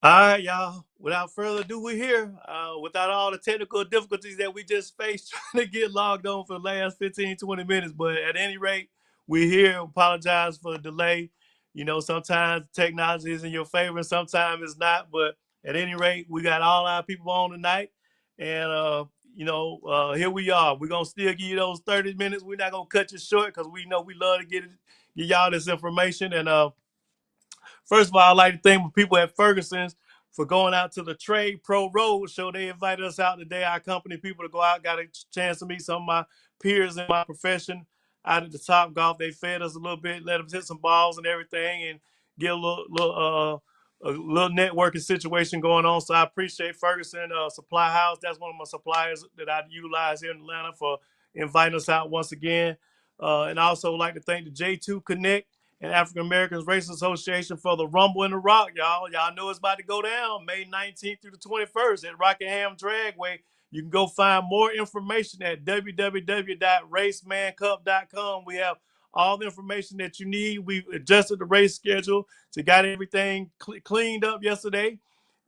All right, y'all. Without further ado, we're here. Without all the technical difficulties that we just faced trying to get logged on for the last 15, 20 minutes. But at any rate, we're here. Apologize for the delay. You know, sometimes technology is in your favor, and sometimes it's not. But at any rate, we got all our people on tonight. And, here we are. We're going to still give you those 30 minutes. We're not going to cut you short because we know we love to get y'all this information. And, first of all, I'd like to thank the people at Ferguson's for going out to the Trade Pro Road Show. They invited us out today, our company people, to go out. Got a chance to meet some of my peers in my profession out at the Top Golf. They fed us a little bit, let us hit some balls and everything, and get a little networking situation going on. So I appreciate Ferguson Supply House. That's one of my suppliers that I utilize here in Atlanta for inviting us out once again. And I also like to thank the J2 Connect and African Americans Racing Association for the Rumble in the Rock, y'all. Y'all know it's about to go down May 19th through the 21st at Rockingham Dragway. You can go find more information at www.racemancup.com. We have all the information that you need. We adjusted the race schedule to got everything cleaned up yesterday.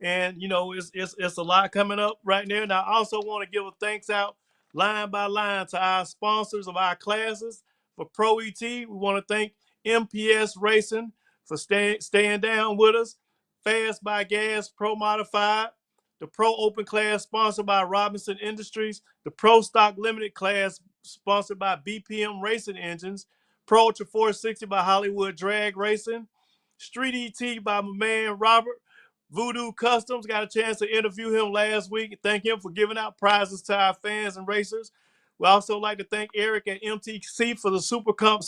And, you know, it's a lot coming up right now. And I also want to give a thanks out line by line to our sponsors of our classes for Pro ET. We want to thank MPS Racing for staying down with us. Fast by Gas Pro Modified. The Pro Open class sponsored by Robinson Industries. The Pro Stock Limited class sponsored by BPM Racing Engines. Pro Ultra 460 by Hollywood Drag Racing. Street ET by my man Robert. Voodoo Customs, got a chance to interview him last week and thank him for giving out prizes to our fans and racers. We also like to thank Eric at MTC for the Super Cup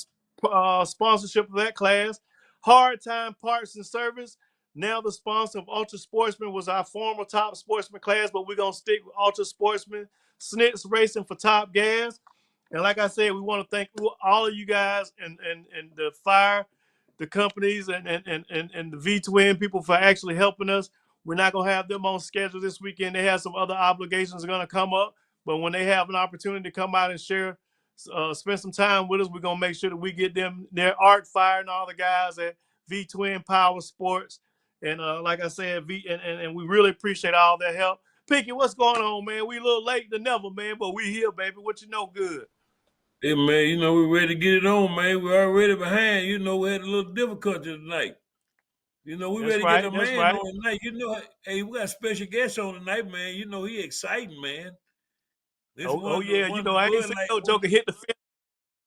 sponsorship of that class. Hard Time Parts and Service, now the sponsor of Ultra Sportsman, was our former Top Sportsman class, but we're going to stick with Ultra Sportsman. Snits Racing for Top Gas. And like I said, we want to thank all of you guys and the fire, the companies, and the V-Twin people for actually helping us. We're not going to have them on schedule this weekend. They have some other obligations going to come up. But when they have an opportunity to come out and share, spend some time with us, we're going to make sure that we get them their Art Fire and all the guys at V-Twin Power Sports. And like I said, and we really appreciate all their help. Pinky, what's going on, man? We a little late than never, man, but we here, baby. What you know good? Hey man, you know we're ready to get it on, man. We're already behind. You know we had a little difficulty tonight. You know we That's ready to get right. a That's man right. on tonight. You know, hey, we got a special guest on tonight, man. You know he exciting, man. This Oh one of the yeah. You one of know, the I ain't Bud seen Light no OG. joker hit the fence,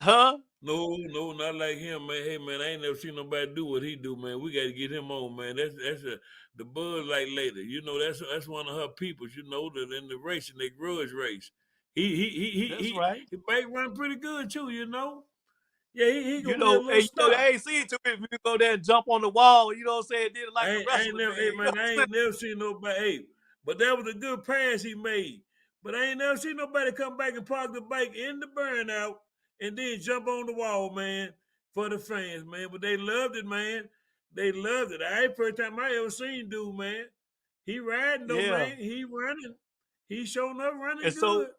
huh? No, not like him, man. Hey man, I ain't never seen nobody do what he do, man. We got to get him on, man. The Bud Light lady. You know that's one of her peoples. You know that in the racing, they grudge race. That's right. He might run pretty good too. You know. Yeah, he You gonna be a know, little hey, star. I ain't seen too many people go there and jump on the wall. You know what I'm saying? Did it like a I ain't wrestler never, hey did. You know man, what I I'm ain't never seen nobody. Hey, but that was a good pass he made. But I ain't never seen nobody come back and park the bike in the burnout and then jump on the wall, man, for the fans, man. But they loved it, man. They loved it. I ain't first time I ever seen dude, man. He riding though, saying? Yeah. man. He running. He showing up running And so, good.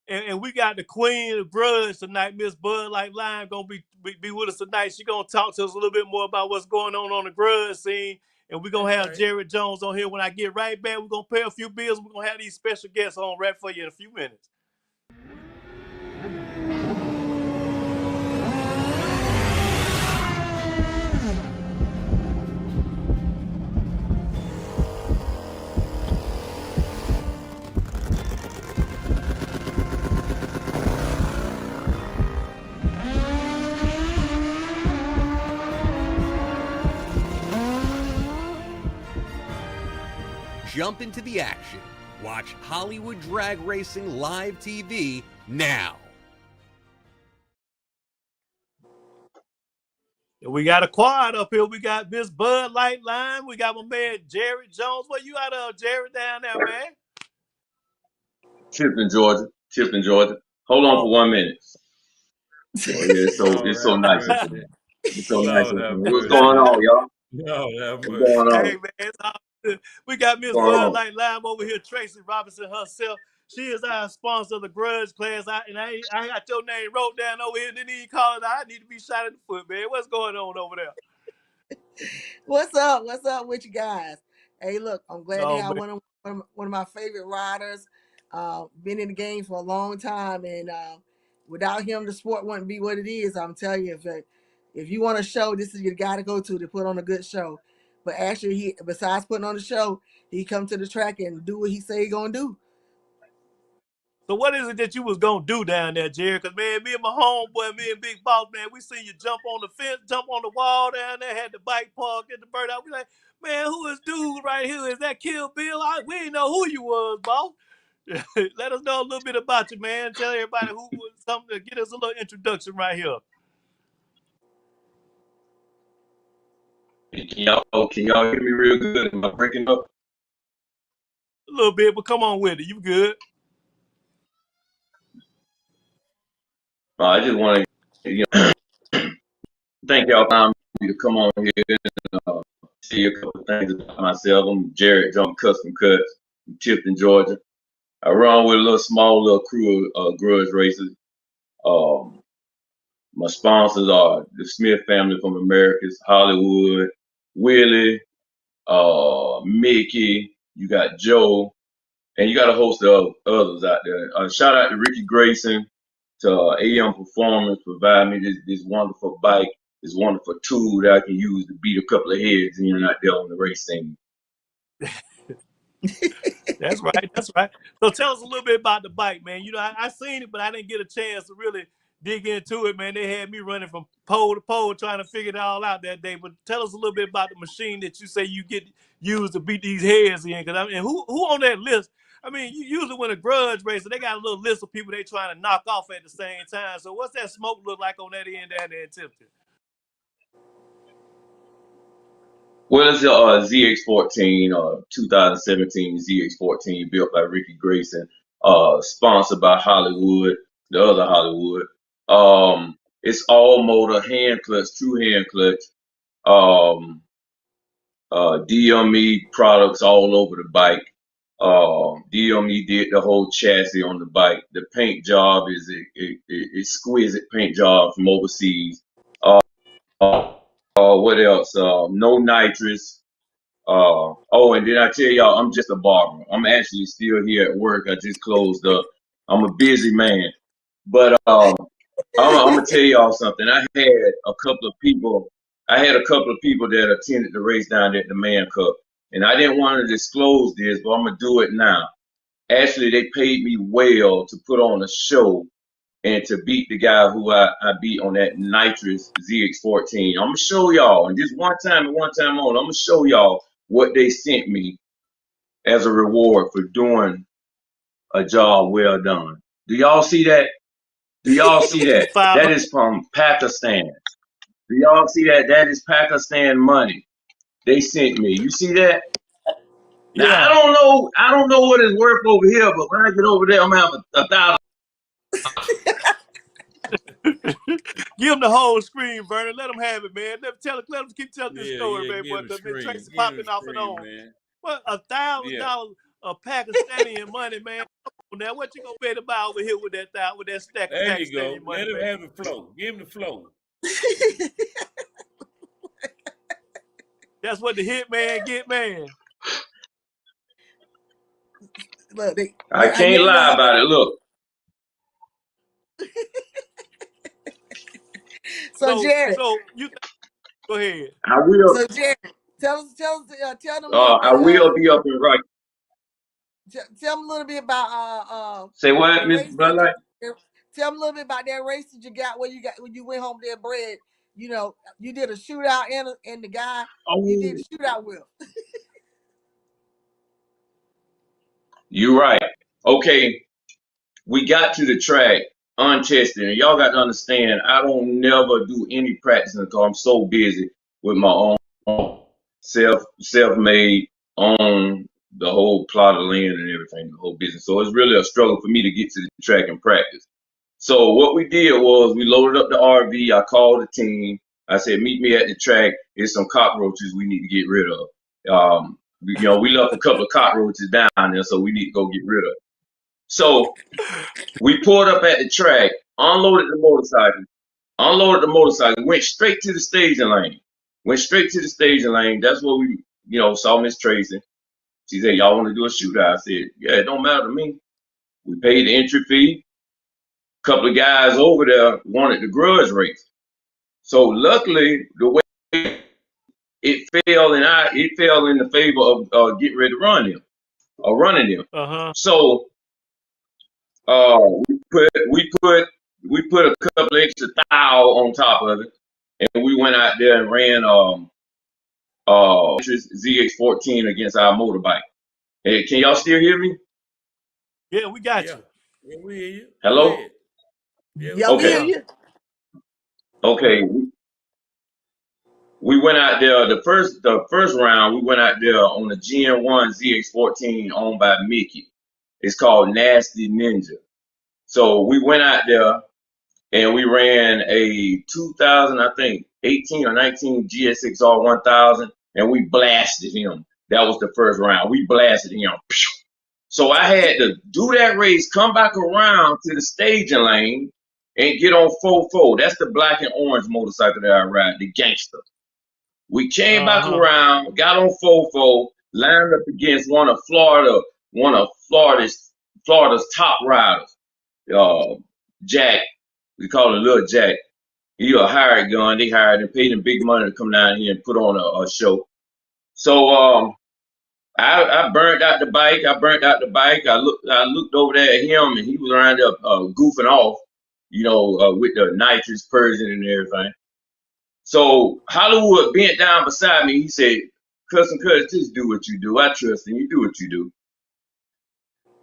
and we got the queen of grudge tonight, Miss Bud Light Lime, gonna be with us tonight. She gonna talk to us a little bit more about what's going on the grudge scene. And we're That's gonna have right. Jarrett Jones on here when I get right back. We're gonna pay a few bills. We're gonna have these special guests on right for you in a few minutes. Jump into the action. Watch Hollywood Drag Racing Live TV now. And we got a quad up here. We got Miss Bud Light Lime. We got my man Jarrett Jones. Where you out of Jarrett down there, man? Tifton, Georgia. Tifton, Georgia. Hold on Oh, for 1 minute. Boy, yeah, Lord it's so have nice up mercy. here. It's so nice Lord up have here. What's mercy. going on, y'all? Lord have What's mercy. going hey on? man, it's all good. We got What's Miss going Bud on? Light Lime over here, Tracy Robinson herself. She is our sponsor of the Grudge class. I got your name wrote down over here. Didn't even call it out. I need to be shot in the foot, man. What's going on over there? What's up? What's up with you guys? Hey, look, I'm glad to Oh have man. one of my favorite riders. Been in the game for a long time, and without him, the sport wouldn't be what it is. I'm telling you, if you want a show, this is your guy to go to put on a good show. But actually, besides putting on the show, he come to the track and do what he say he gonna do. So what is it that you was gonna do down there, Jarrett? Cause man, me and my homeboy, me and Big Boss, man, we seen you jump on the fence, jump on the wall down there, had the bike parked, get the bird out. We like, man, who is dude right here? Is that Kill Bill? We didn't know who you was, boss. Let us know a little bit about you, man. Tell everybody who was something to get us a little introduction right here. Can y'all hear me real good? Am I breaking up? A little bit, but come on with it. You good? I just want to, thank y'all for allowing me to come on here and tell you a couple of things about myself. I'm Jarrett, Cuttz from Cuttz, from Tifton, Georgia. I run with a small little crew of grudge racers. Um, my sponsors are the Smith family from Americas, Hollywood, Willie, Mickey, you got Joe, and you got a host of others out there. Shout out to Ricky Grayson, to AM Performance, provide me this wonderful bike, this wonderful tool that I can use to beat a couple of heads in out there on the race scene. That's right. That's right. So tell us a little bit about the bike, man. You know, I seen it, but I didn't get a chance to really dig into it, man. They had me running from pole to pole trying to figure it all out that day. But tell us a little bit about the machine that you say you get used to beat these heads in. Because I mean, who on that list? I mean, you usually when a grudge racer, they got a little list of people they trying to knock off at the same time. So what's that smoke look like on that end down there in Tifton? Well, it's a ZX14, 2017 ZX14 built by Ricky Grayson, sponsored by Hollywood, the other Hollywood. It's all motor, hand clutch, true hand clutch. Um, DME products all over the bike. DME did the whole chassis on the bike. The paint job is a exquisite paint job from overseas. What else? No nitrous. And then I tell y'all, I'm just a barber. I'm actually still here at work. I just closed up. I'm a busy man. But I'm gonna tell y'all something. I had a couple of people that attended the race down there at the Man Cup, and I didn't want to disclose this, but I'm gonna do it now. Actually, they paid me well to put on a show and to beat the guy who I beat on that nitrous ZX14. I'm gonna show y'all, and just one time and one time on, I'm gonna show y'all what they sent me as a reward for doing a job well done. Do y'all see that? Do y'all see that? That is from Pakistan. Do y'all see that? That is Pakistan money they sent me. You see that? Now Yeah. I don't know what it's worth over here, but when I get over there, I'm gonna have a thousand. Give them the whole screen, Vernon. Let them have it, man. Let them keep telling this story, Yeah, man. give But him the because screen. Tracy Give him the popping off and screen, on. man. What, Yeah. $1,000 of Pakistani money, man? Now, what you gonna pay to buy over here with that stack of There you Pakistani go. money, Let him man? have the flow. Give him the flow. That's what the hit man get, man. Look, I can't lie about it. Look. So Jarrett, So you go ahead. I will. so Jarrett, tell them a little I bit. will be up and right. Tell them a little bit about Say what, the Miss race. Bloodlight? Tell them a little bit about that race that you got when you went home there, bread. You know, you did a shootout and the guy you did a shootout with. You're right. Okay, we got to the track untested, and y'all got to understand, I don't never do any practicing because I'm so busy with my own self-made on the whole plot of land and everything, the whole business. So it's really a struggle for me to get to the track and practice. So what we did was we loaded up the RV. I called the team. I said, meet me at the track. There's some cockroaches we need to get rid of. We left a couple of cockroaches down there, so we need to go get rid of. So we pulled up at the track, unloaded the motorcycle, went straight to the staging lane. That's where we, saw Miss Tracy. She said, y'all want to do a shootout? I said, yeah, it don't matter to me. We paid the entry fee. A couple of guys over there wanted the grudge race. So luckily, the way it fell in the favor of getting ready to run them, or running them. So we put a couple of extra thou on top of it, and we went out there and ran ZX14 against our motorbike. Hey, can y'all still hear me? Yeah, we got you. Yeah, we hear you. Hello? Yeah, we hear you. Okay. We went out there the first round. We went out there on a GM1 ZX14 owned by Mickey. It's called Nasty Ninja. So we went out there and we ran a 2000, I think 18 or 19 GSXR 1000, and we blasted him. That was the first round. We blasted him. So I had to do that race, come back around to the staging lane, and get on 4-4. That's the black and orange motorcycle that I ride, the gangster. We came back around, got on 4-4, lined up against one of Florida's top riders, Jack. We call him Little Jack. He a hired gun. They hired him, paid him big money to come down here and put on a show. So I burnt out the bike. I looked over there at him, and he was around there goofing off, with the nitrous Persian and everything. So Hollywood bent down beside me. He said, Cuttz, just do what you do. I trust and you do what you do.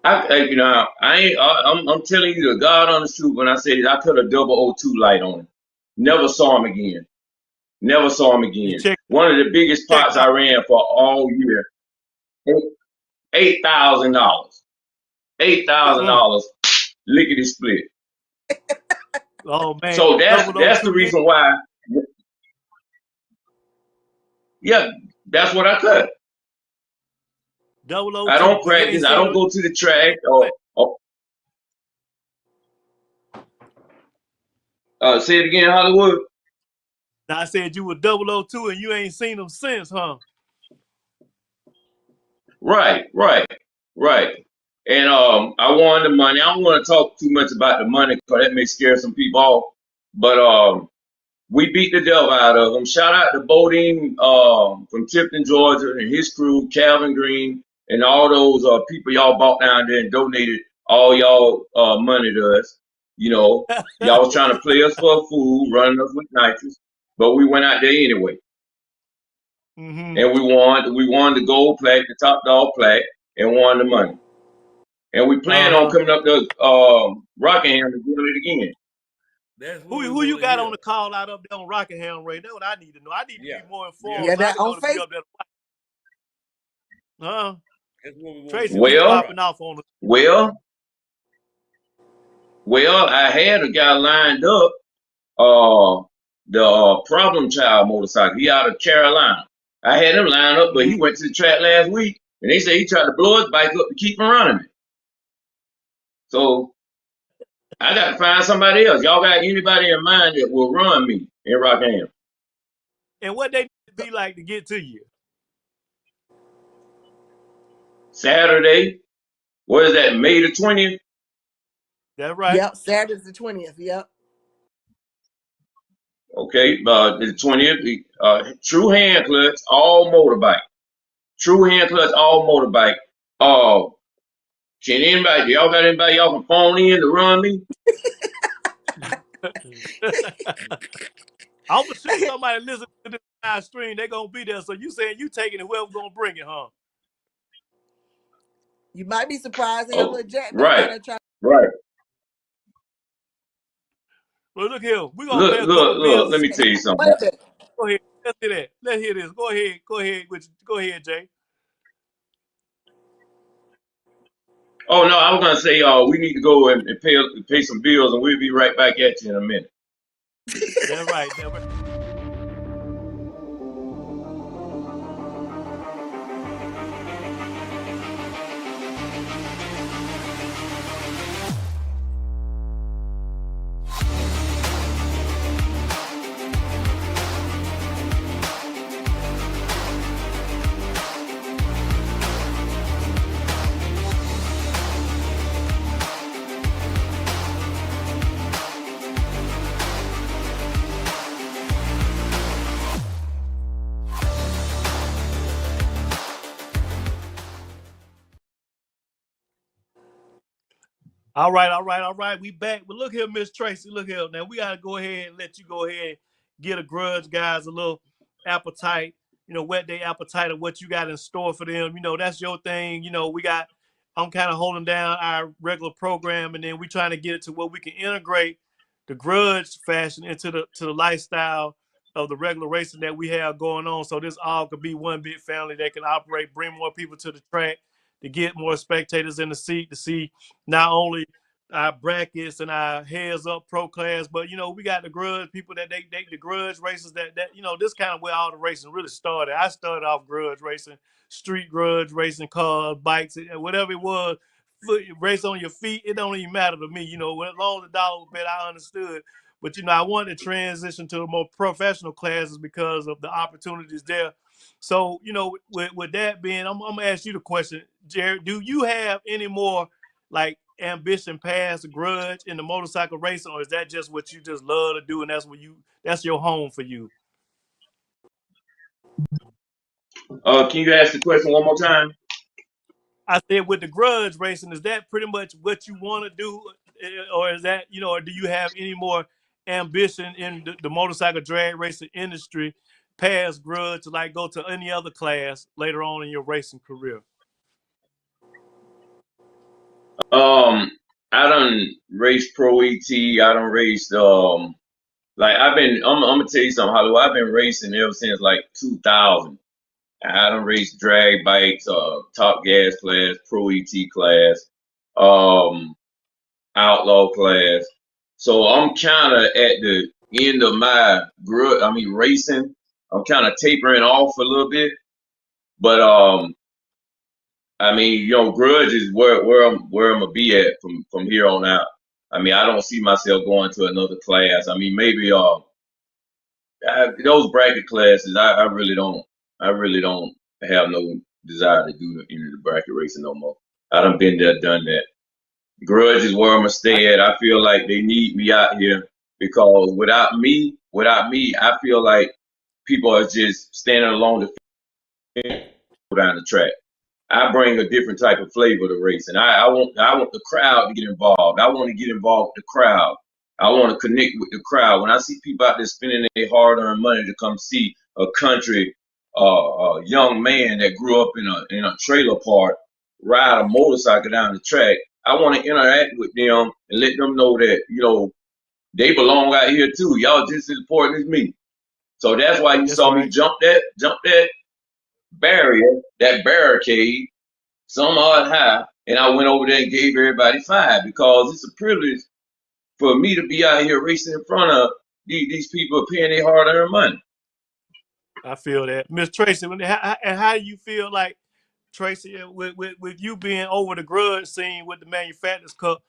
I'm telling you the God on the truth when I say that I put a 002 light on him. Never saw him again. One of the biggest pots I ran for all year. $8,000. $8,000 lickety split. Oh man. So that's the reason why. Yeah, that's what I cut. 002. I don't practice. I don't go to the track. Say it again, Hollywood. Now I said you were 002 and you ain't seen them since, huh? Right. And I won the money. I don't want to talk too much about the money because that may scare some people off. But we beat the devil out of them. Shout out to Bodine from Tipton, Georgia, and his crew, Calvin Green, and all those people y'all bought down there and donated all y'all money to us. Y'all was trying to play us for a fool, running us with nitrous, but we went out there anyway. And we won the gold plaque, the top dog plaque, and won the money. And we plan on coming up to Rockingham to do it again. Who you got on the call out up there on Rockingham, Ray? That's what I need to know. I need to be more informed. Yeah, that on Facebook. Tracy was popping off on the. Well, I had a guy lined up, the Problem Child motorcycle. He out of Carolina. I had him lined up, but he went to the track last week, and they said he tried to blow his bike up to keep him running it. So I got to find somebody else. Y'all got anybody in mind that will run me in Rockingham? And what they be like to get to you? Saturday. What is that, May the 20th? That's right. Yep, Saturday's the 20th. Yep. Okay, the 20th. True hand clutch, all motorbike. True hand clutch, all motorbike. Can anybody, y'all got anybody y'all can phone in to run me? I'm for sure somebody listen to this live stream, they're gonna be there. So you saying you taking it, whoever's gonna bring it, huh? You might be surprised at Little Jack. Right. Well, look here. We're gonna play a couple bills. Let me tell you something. Go ahead. Let's hear that. Let's hear this. Go ahead, Jay. Oh no, I was gonna say we need to go and pay some bills, and we'll be right back at you in a minute. That's right. All right, all right, all right. We back. But look here, Miss Tracy. Look here. Now we gotta go ahead and let you go ahead and get a Grudge guys a little appetite. Whet their appetite of what you got in store for them. That's your thing. I'm kind of holding down our regular program, and then we trying to get it to where we can integrate the Grudge fashion into the lifestyle of the regular racing that we have going on. So this all could be one big family that can operate, bring more people to the track, to get more spectators in the seat to see not only our brackets and our heads up pro class, but we got the Grudge people that they the Grudge races that this kind of where all the racing really started. I started off Grudge racing, street Grudge racing, cars, bikes, whatever it was. Race on your feet, it don't even matter to me. As long as the dollar was bet, I understood. But I wanted to transition to the more professional classes because of the opportunities there. So, with that being, I'm gonna ask you the question, Jarrett. Do you have any more like ambition past Grudge in the motorcycle racing, or is that just what you just love to do and that's your home for you? Can you ask the question one more time? I said with the Grudge racing, is that pretty much what you want to do, or is that or do you have any more ambition in the motorcycle drag racing industry past Grudge to like go to any other class later on in your racing career? I done raced Pro ET. I done raced like I'm gonna tell you something, Hollywood. I've been racing ever since like 2000. I done raced drag bikes, top gas class, Pro ET class, um, outlaw class. So I'm kind of at the end of my racing. I'm kind of tapering off a little bit, but Grudge is where I'm gonna be at from here on out. I don't see myself going to another class. Maybe those bracket classes. I really don't have no desire to do any of the bracket racing no more. I done been there, done that. Grudge is where I'm gonna stay at. I feel like they need me out here because without me, I feel like people are just standing along the fence down the track. I bring a different type of flavor to racing. I want the crowd to get involved. I want to get involved with the crowd. I want to connect with the crowd. When I see people out there spending their hard-earned money to come see a country young man that grew up in a trailer park ride a motorcycle down the track, I want to interact with them and let them know that they belong out here too. Y'all just as important as me. So that's why you That's saw me right. jump that barrier, that barricade, some odd high, and I went over there and gave everybody 5 because it's a privilege for me to be out here racing in front of these people paying their hard-earned money. I feel that, Miss Tracy. How do you feel like Tracy with you being over the Grudge scene with the Manufacturers Cup?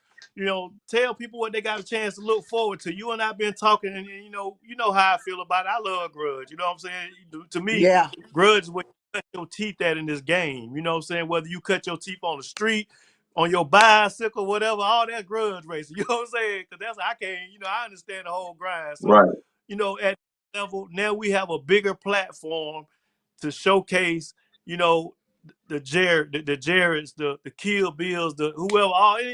Tell people what they got a chance to look forward to. You and I've been talking, and how I feel about it. I love Grudge. You know what I'm saying? To me, Yeah. Grudge is where you cut your teeth at in this game. You know what I'm saying? Whether you cut your teeth on the street, on your bicycle, whatever, all that Grudge racing. You know what I'm saying? Because I can't. I understand the whole grind. So, Right. at level now we have a bigger platform to showcase. You know, the Jarretts, the Kill Bills, the whoever,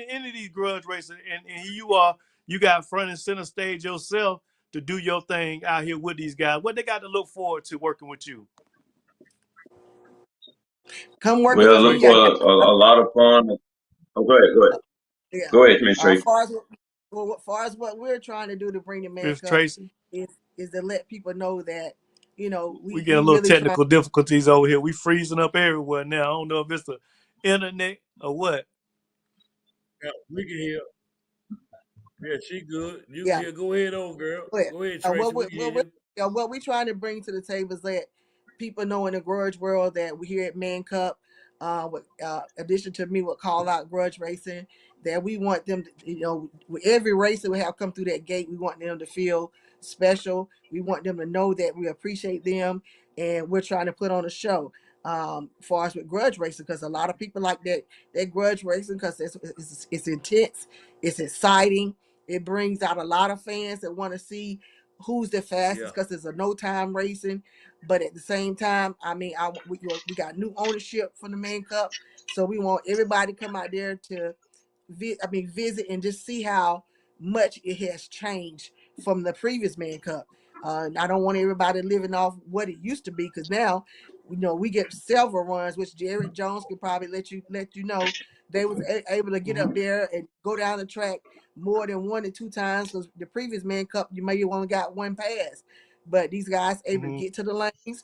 any of these Grudge racers, and here you got front and center stage yourself to do your thing out here with these guys. What they got to look forward to working with you? Come work with Well, us when look you for got. a lot of fun. Oh, go ahead, go ahead, Yeah. go ahead, Miss Tracy. Far as what we're trying to do to bring the Man Miss Cup Tracy, is to let people know that we we get a little really try. technical difficulties over here. We freezing up everywhere now. I don't know if it's the internet or what. Yeah, we can hear. Yeah, she good. You Yeah. yeah, go ahead on, girl. But Go ahead, Tracy. We can hear you. what we're trying to bring to the table is that people know in the Grudge world that we here at Man Cup, with addition to me with Call Out Grudge Racing, that we want them to, with every race that we have come through that gate, we want them to feel special. We want them to know that we appreciate them, and we're trying to put on a show. For us with Grudge Racing, because a lot of people like that Grudge Racing because it's intense, it's exciting. It brings out a lot of fans that want to see who's the Yeah. fastest because it's a no time racing. But at the same time, we got new ownership from the Man Cup, so we want everybody to come out there to visit and just see how much it has changed from the previous Man Cup. I don't want everybody living off what it used to be, because now, we get several runs, which Jarrett Jones could probably let you know. They was able to get up there and go down the track more than 1 or 2 times, because the previous Man Cup you may have only got 1 pass, but these guys able to get to the lanes.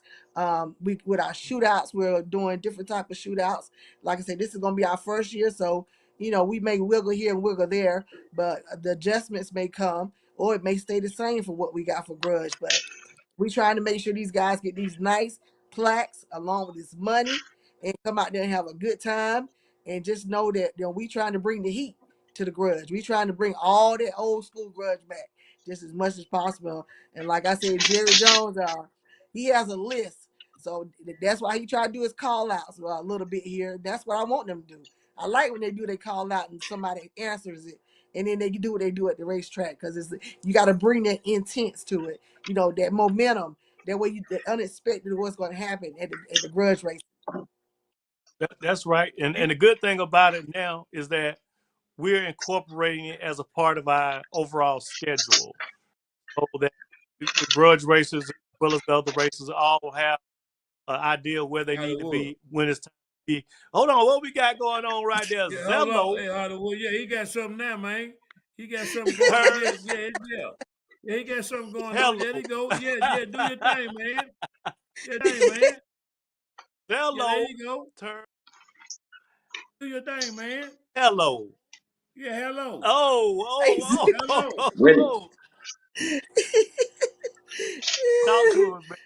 We with our shootouts, we're doing different type of shootouts. Like I said, this is going to be our first year, so we may wiggle here and wiggle there, but the adjustments may come, or it may stay the same for what we got for Grudge. But we trying to make sure these guys get these nice plaques along with this money and come out there and have a good time. And just know that we trying to bring the heat to the Grudge. We trying to bring all that old school Grudge back just as much as possible. And like I said, Jerry Jones, he has a list. So that's why he tried to do his call outs a little bit here. That's what I want them to do. I like when they do their call out and somebody answers it, and then they do what they do at the racetrack, because you got to bring that intense to it, that momentum. That way, the unexpected what's going to happen at the Grudge race. That's right. And the good thing about it now is that we're incorporating it as a part of our overall schedule, so that the Grudge races as well as the other races all have an idea where they need to be when it's time to be. Hold on, what we got going on right there? Yeah, Zello. Hey, Hollywood. Yeah, he got something now, man. He got something going on. Yeah, he got something going on. There he go. Yeah, do your thing, man. Yeah, man. Zello. Yeah, there you go. Turn. Do your thing, man. Hello. Yeah, hello. Hello. Talk to us, man.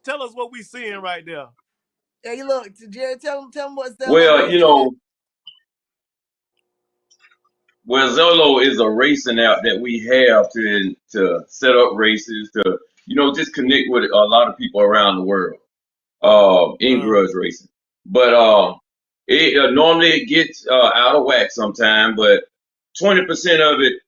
Tell us what we seeing right there. Hey, look, Jarrett, tell him what Zello Well, Zolo is a racing app that we have to set up races, to just connect with a lot of people around the world in grudge racing. But it normally it gets out of whack sometime, but 20% of it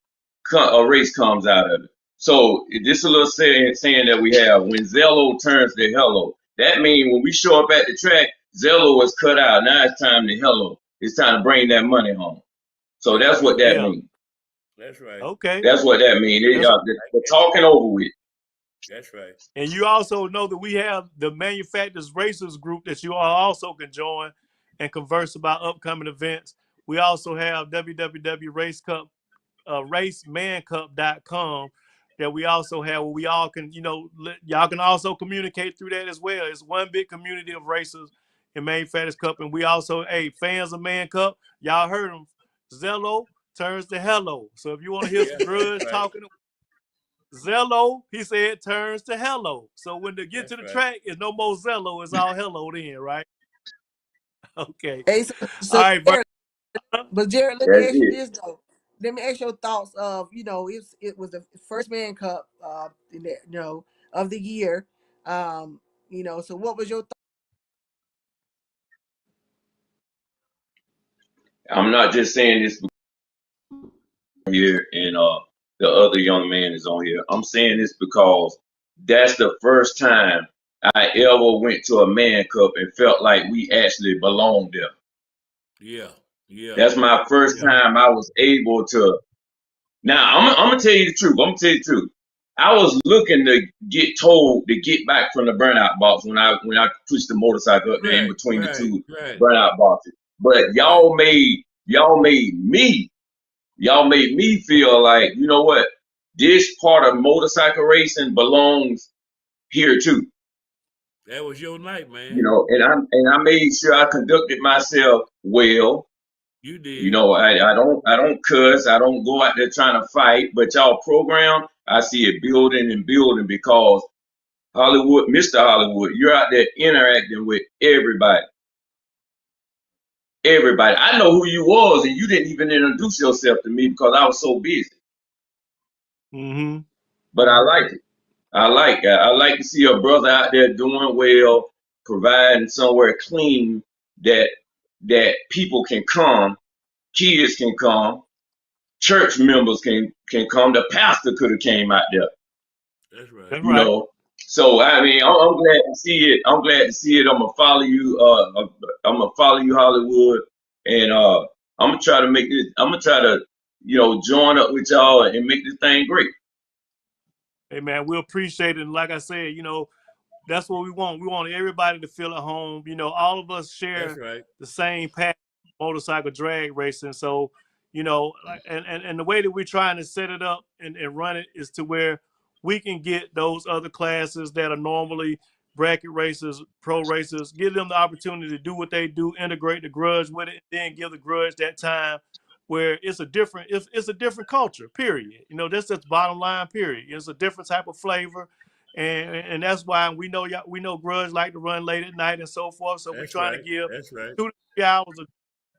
a race comes out of it. So this a little saying that we have: when Zello turns to hello, that means when we show up at the track, Zello was cut out. Now it's time to hello. It's time to bring that money home. So that's what that means. That's right. Okay. That's what that means. The talking over with. That's right. And you also know that we have the Manufacturers Racers group that you all also can join and converse about upcoming events. We also have racemancup.com that we also have, where we all can, y'all can also communicate through that as well. It's one big community of racers in Manufacturers Cup. And we also, fans of Man Cup, y'all heard them. Zello turns to hello. So if you want to hear some Grudge talking, Zello, he said, turns to hello. So when they get to the track, it's no more Zello. It's all hello then, right? Okay. Hey, so all right, Jarrett, but Jarrett, let me ask you this though. Let me ask your thoughts of, if it was the first Man Cup, of the year, so what was your thought? I'm not just saying this here and the other young man is on here. I'm saying this because that's the first time I ever went to a Man Cup and felt like we actually belonged there. Yeah. That's my first time I was able to. Now I'm gonna tell you the truth. I was looking to get told to get back from the burnout box when I pushed the motorcycle up there in between the two burnout boxes. But y'all made me feel like, you know what, this part of motorcycle racing belongs here too. That was your night, man. And I made sure I conducted myself well. You did. I don't cuss. I don't go out there trying to fight. But y'all program, I see it building and building, because Hollywood, Mr. Hollywood, you're out there interacting with everybody. Everybody. I know who you was, and you didn't even introduce yourself to me because I was so busy. But I liked it. I like to see a brother out there doing well, providing somewhere clean that people can come, kids can come, church members can come. The pastor could have came out there. That's right. So I mean, I'm glad to see it. I'm glad to see it. I'm gonna follow you. I'm gonna follow you, Hollywood, and I'm gonna try to make this. I'm gonna try to, join up with y'all and make this thing great. Hey man, we appreciate it. And like I said, that's what we want. We want everybody to feel at home. All of us That's share right. the same passion, motorcycle drag racing. So, and the way that we're trying to set it up and run it is to where we can get those other classes that are normally bracket racers, pro racers, give them the opportunity to do what they do, integrate the Grudge with it, and then give the Grudge that time where it's a different culture, period. That's just bottom line, period. It's a different type of flavor. And that's why we know Grudge like to run late at night and so forth. So we're That's trying to right. give That's right. 2 to 3 hours of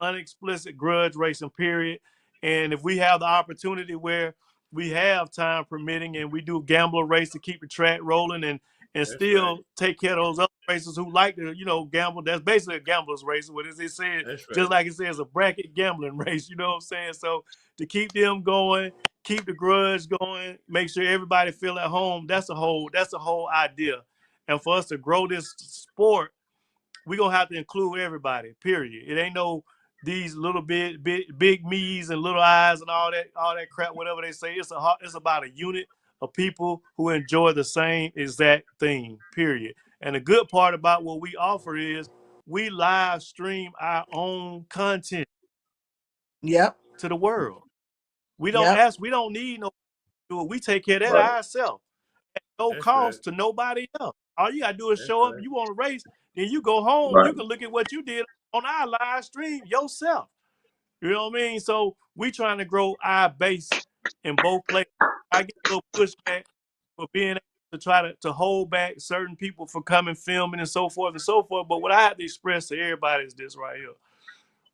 unexplicit Grudge racing, period. And if we have the opportunity where we have time permitting and we do gambler race to keep the track rolling and That's right. still take care of those other racers who like to, gamble. That's basically a gambler's race. What is it said? That's Just right. like it says, a bracket gambling race. You know what I'm saying? So to keep them going, keep the Grudge going, make sure everybody feel at home. That's the whole idea. And for us to grow this sport, we're gonna have to include everybody, period. It ain't no these little big me's and little eyes and all that crap, whatever they say. It's about a unit of people who enjoy the same exact thing, period. And the good part about what we offer is we live stream our own content Yep. to the world. We Yep. don't need no do it. We take care of that Right. ourselves at no That's right. cost to nobody else. All you gotta do is That's show up. right. You want to race, then you go home. Right. You can look at what you did on our live stream yourself. You know what I mean? So we trying to grow our base in both places. I get a little pushback for being able to try to hold back certain people for coming, filming, and so forth and so forth. But what I have to express to everybody is this right here.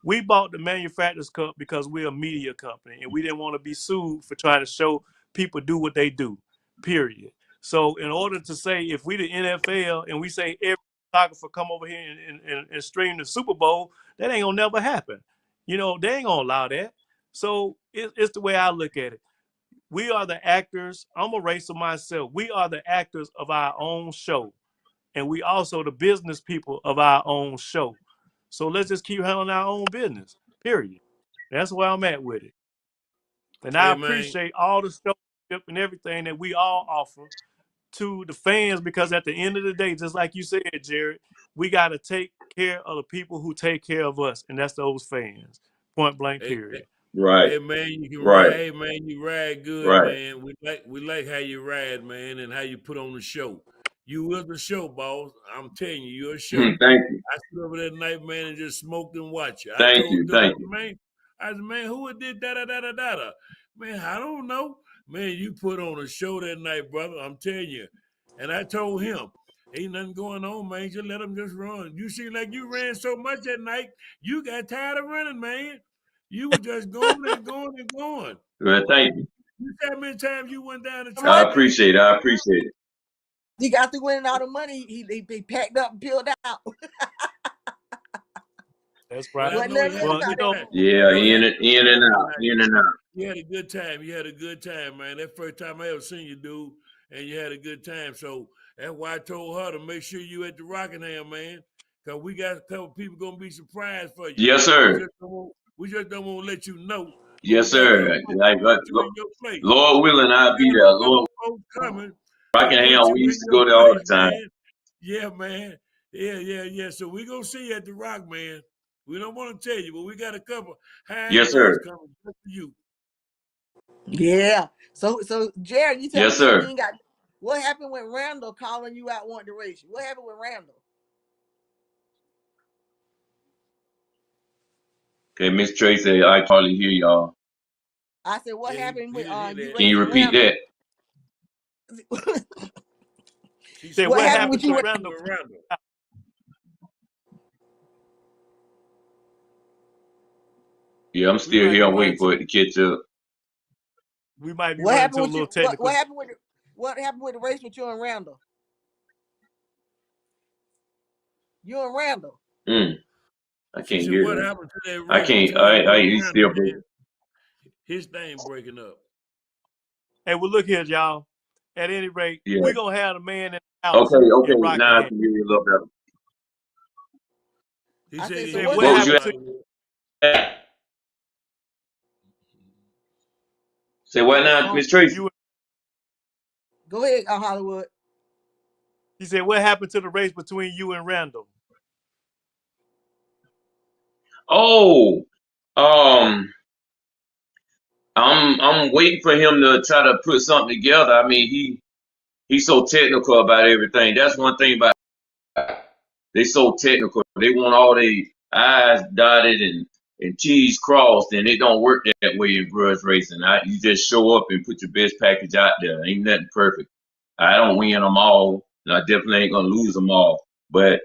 We bought the Manufacturers Cup because we're a media company and we didn't want to be sued for trying to show people do what they do, period. So in order to say, if we the NFL and we say every photographer come over here and stream the Super Bowl, that ain't gonna never happen. They ain't gonna allow that. So it's the way I look at it. We are the actors. I'm a racer myself. We are the actors of our own show. And we also the business people of our own show. So let's just keep handling our own business, period. That's where I'm at with it. And I Hey man. appreciate all the showmanship and everything that we all offer to the fans because at the end of the day, just like you said, Jarrett, we got to take care of the people who take care of us, and that's those fans. Point blank, Hey, period. Right. hey man, you can ride. Right. Hey man, you ride good, Right. man. We like how you ride, man, and how you put on the show. You was the show, boss. I'm telling you, you're a show. Thank you. I stood over that night, man, and just smoked and watched you. I Thank told you. Doug, Thank you. man, who did da da da da da da? Man, I don't know. Man, you put on a show that night, brother. I'm telling you. And I told him, ain't nothing going on, man. Just let him just run. You seem like you ran so much that night, you got tired of running, man. You were just going and going and going. Well, thank you. You see how many times you went down the I track, Right. man? appreciate it. I appreciate it. He got through winning all the money. He packed up and peeled out. That's But right. I Wasn't know he nothing had else a Well, out good there time. for him. Yeah, I know he had a good in and time out, tonight. in and out. You had a good time. You had a good time, man. That first time I ever seen you, dude, and you had a good time. So that's why I told her to make sure you at the Rockingham, man, because we got a couple people gonna be surprised for you. Yes, sir. We just don't want to let you know, but we Yes, got a couple sir. folks Like, gonna put you in your place. Lord willing, I'll We be got there. a Lord, couple folks coming to put Rockingham, you we in used to your go there all place, the time. man. Yeah, man. Yeah. So we gonna see you at the Rock, man. We don't want to tell you, but we got a couple high Yes, boys sir. coming just for you. Yeah. So Jared, you tell Yes, me again, you sir. ain't got what happened with Randall calling you out wanting to race you? What happened with Randall? Okay, Miss Tracy, I hardly hear y'all. I said, what Yeah, happened he with didn't hear you that. Can you racing repeat Randall? that? He Said said, What what what happened happened with happened to you? Randall? with Randall? Yeah, I'm We still might here. be I'm waiting running to for it to catch up. What happened a with you? little technical. What happened with the race with you and Randall? You and Randall. I She can't said, hear what that. happened to that I race can't. between you and He's Randall, still man? breaking. His thing breaking up. Hey, well, look here, y'all. At any rate, Yeah. we're gonna have the man in the house Okay. in Now I Rockingham. can hear you a little better. He I said said, he so hear what What What was you you happened just to like that. at? Say what now, Miss Tracy? Go ahead, Hollywood. He said, what happened to the race between you and Randall? Oh, um, I'm waiting for him to try to put something together. I mean, he's so technical about everything. That's one thing about they so technical. They want all the I's dotted and T's crossed, and it don't work that way in grudge racing. You just show up and put your best package out there. Ain't nothing perfect. I don't win them all, and I definitely ain't gonna lose them all. But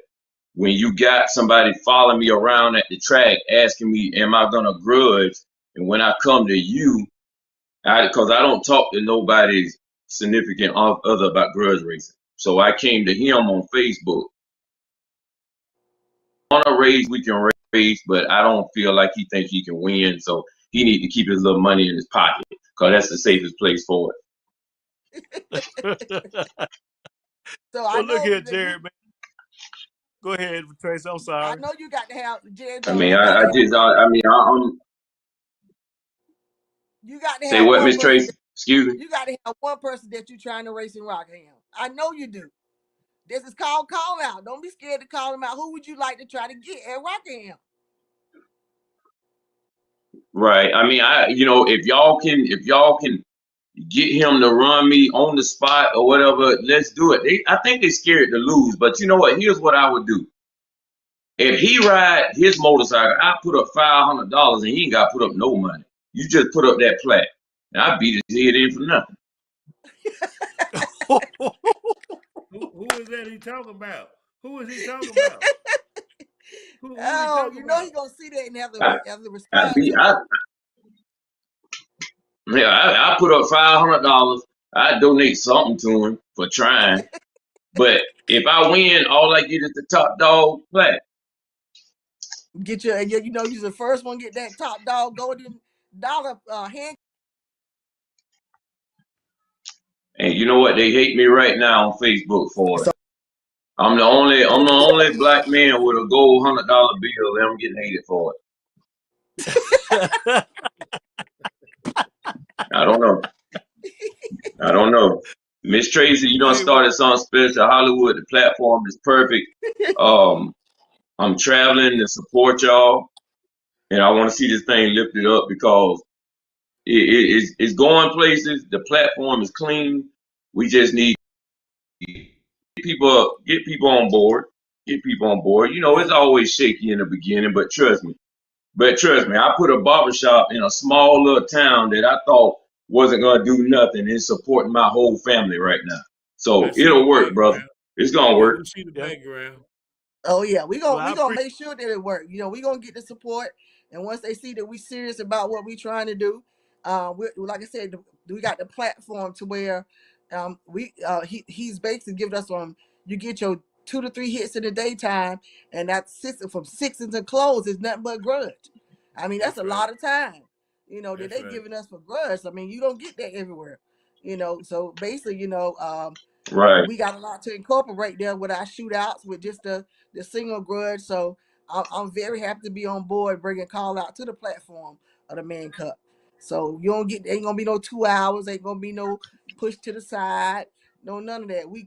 when you got somebody following me around at the track asking me, am I gonna grudge? And when I come to you, because I don't talk to nobody's significant other about grudge racing. So I came to him on Facebook. On a race, we can race, but I don't feel like he thinks he can win. So he need to keep his little money in his pocket because that's the safest place for it. So I Well, look know here, that Jarrett, man. Go ahead, Tracy. I'm I sorry. know you got to have Jared. I No, mean, you got to have I'm you got to say have what, one Miss person. Tracy? Excuse me. You got to have one person that you're trying to race in Rockingham. I know you do. This is called call out. Don't be scared to call him out. Who would you like to try to get at Rockingham? Right. I mean, if y'all can get him to run me on the spot or whatever, let's do it. I think they're scared to lose, but you know what? Here's what I would do. If he ride his motorcycle, I put up $500 and he ain't got to put up no money. You just put up that plaque, and I beat his head in for nothing. Who is that he talking about? Who is he talking about? Who Oh, he you talking know about? he's gonna see that and have to I respond beat. to it. I put up $500. I donate something to him for trying. But if I win, all I get is the top dog plaque. Get your, you know, you're the first one get that top dog golden dollar hand. And you know what? They hate me right now on Facebook for it. I'm the only black man with a gold $100 bill, and I'm getting hated for it. I don't know. Miss Tracy, you done Hey, well, started something special. Hollywood, the platform is perfect. I'm traveling to support y'all, and I want to see this thing lifted up because it's going places. The platform is clean. We just need get people on board. Get people on board. You know, yeah, it's always shaky in the beginning, but trust me. I put a barbershop in a small little town that I thought wasn't gonna do nothing and supporting my whole family right now. I So see the it'll work, brother. background. It's gonna Yeah, work. we see the yeah. background. Oh yeah, we Well, gonna I we gonna appreciate. make sure that it works. You know, we gonna get the support, and once they see that we serious about what we trying to do, we like I said, we got the platform to where, he's basically giving us you get your 2 to 3 hits in the daytime, and that's from 6 until close is nothing but grudge. I mean, that's That's a right. lot of time, you know, that That's they right. giving us for grudge. I mean, you don't get that everywhere, you know. So basically, you know, Right. we got a lot to incorporate there with our shootouts with just the single grudge. So I'm very happy to be on board bringing call out to the platform of the Man Cup. So you don't get, ain't gonna be no 2 hours, ain't gonna be no push to the side, no none of that. We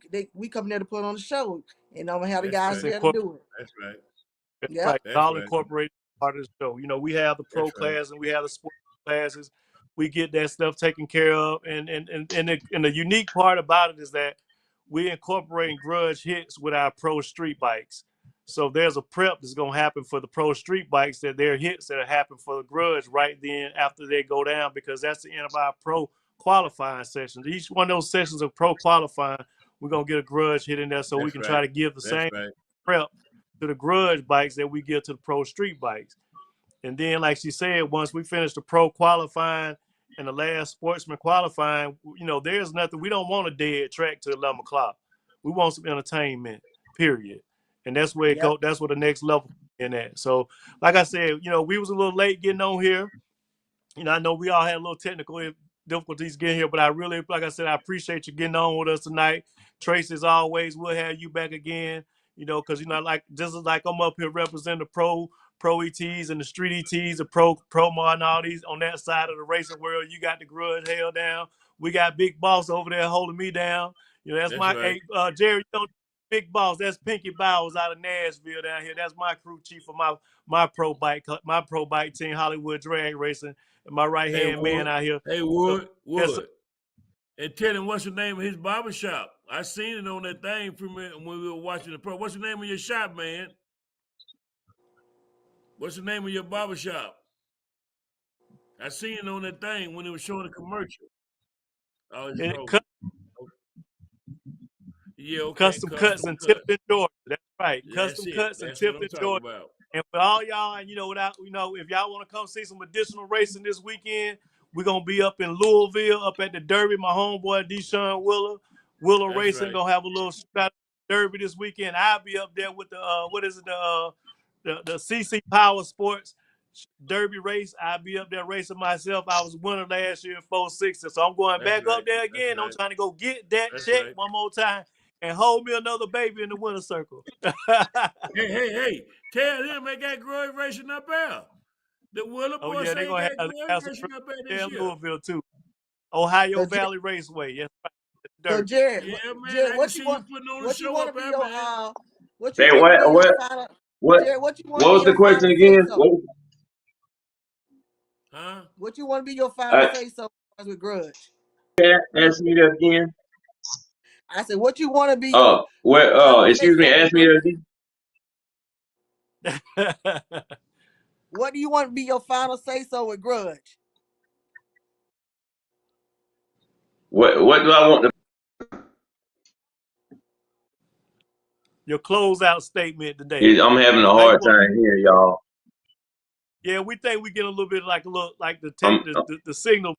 come there to put on the show, and I'm gonna have the That's guys It's right. there to incorporated. do it. That's right. That's Yep. right. That's All right. incorporated part of the show. You know, we have the pro That's right. class and we have the sport classes. We get that stuff taken care of. And the unique part about it is that we incorporating grudge hits with our pro street bikes. So there's a prep that's gonna happen for the pro street bikes that there are hits that happen for the grudge right then after they go down, because that's the end of our pro qualifying sessions. Each one of those sessions of pro qualifying, we're gonna get a grudge hit in there so we That's can right. try to give the That's same right. prep to the grudge bikes that we give to the pro street bikes. And then, like she said, once we finish the pro qualifying and the last sportsman qualifying, you know, there's nothing. We don't want a dead track to 11 o'clock. We want some entertainment, period. And that's where it Yep. go. That's where the next level in at. So, like I said, you know, we was a little late getting on here. You know, I know we all had a little technical difficulties getting here, but I really, like I said, I appreciate you getting on with us tonight. Tracy, as always, we'll have you back again. You know, because you know, like just like I'm up here representing the Pro ETs and the Street ETs, the Pro and all these on that side of the racing world. You got the Grudge held down. We got Big Boss over there holding me down. You know, that's my right. hey, Jerry, you know, Big Boss. That's Pinky Bowers out of Nashville down here. That's my crew chief for my pro bike team, Hollywood Drag Racing, and my right hand man out here. Hey, So, Wood. And tell him what's the name of his barbershop. I seen it on that thing from when we were watching the pro. What's the name of your shop, man? What's the name of your barbershop? I seen it on that thing when it was showing the commercial. Oh, yeah, okay. Custom Cuttz in Tifton, Georgia. That's right. That's Custom Cuttz in That's what I'm Tifton, talking Georgia. about. And for all y'all, you know, if y'all want to come see some additional racing this weekend, we're gonna be up in Louisville, up at the Derby. My homeboy Deshaun Willer That's Racing right. gonna have a little shot Derby this weekend. I'll be up there with the the CC Power Sports Derby race. I'll be up there racing myself. I was winner last year in 460, so I'm going That's back right. up there again. That's I'm right. trying to go get that That's check right. one more time and hold me another baby in the winner circle. Hey, tell him they got Grudge racing up there. The Willer Oh boy yeah, say they're gonna got have Grudge some racing up there there this in year. Louisville too. Ohio So, Valley Raceway. Yes, so Derby. Jared, Yeah, man, Jared, I can what you see want? you putting on the What you show want up to be there, your man. what you Say want to be your final? what Jared, what you want to what be was the your question final say again? so? Huh? What you want to be your final Uh, say so with Grudge? ask me that again. I said, what you want to be your Well, final say excuse me, so with ask me Grudge? that again. What do you want to be your final say so with Grudge? What do I want to? Your closeout statement today. I'm having a How you hard want? time here, y'all. Yeah, we think we get a little bit like I'm the signal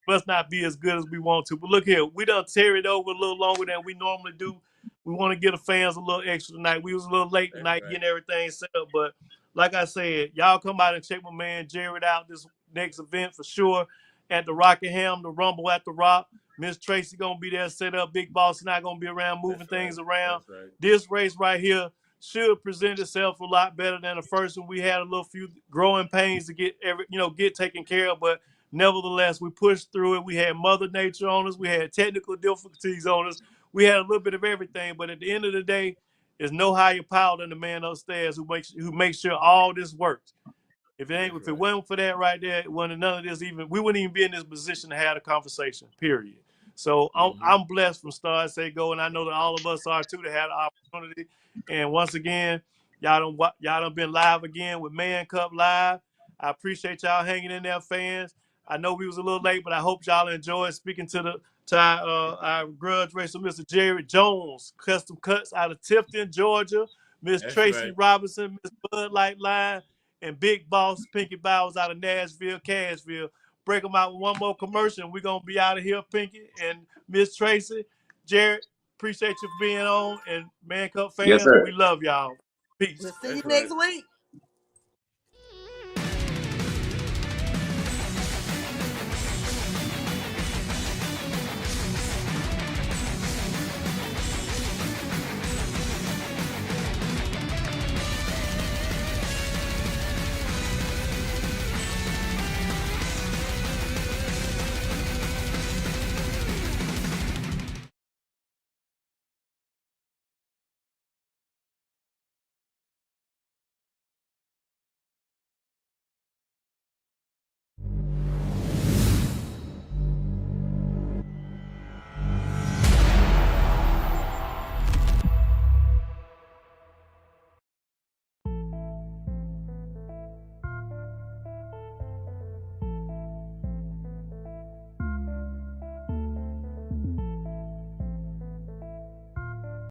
must not be as good as we want to. But look here, we done tear it over a little longer than we normally do. We want to give the fans a little extra tonight. We was a little late That's tonight right. getting everything set up, but like I said, y'all come out and check my man Jarrett out this next event for sure at the Rockingham, the Rumble at the Rock. Miss Tracy gonna be there set up. Big Boss not gonna be around moving That's right. things around. That's right. This race right here should present itself a lot better than the first one. We had a little few growing pains to get taken care of, but nevertheless, we pushed through it. We had Mother Nature on us. We had technical difficulties on us. We had a little bit of everything. But at the end of the day, there's no higher power than the man upstairs who makes sure all this works. If it wasn't for that right there, none of this we wouldn't even be in this position to have a conversation. Period. So I'm blessed from start say go, and I know that all of us are too to have the opportunity. And once again, y'all done been live again with Man Cup Live. I appreciate y'all hanging in there, fans. I know we was a little late, but I hope y'all enjoyed speaking to our Grudge racer, Mr. Jarrett Jones, Custom Cuttz out of Tifton, Georgia, Miss Tracy Robinson, Miss Bud Light Line, and Big Boss Pinky Bowers out of Nashville, Cashville. Break them out with one more commercial, and we're gonna be out of here, Pinky and Miss Tracy. Jarrett, appreciate you for being on, and Man Cup yes, fans, sir. we love y'all. Peace. We'll see you next week.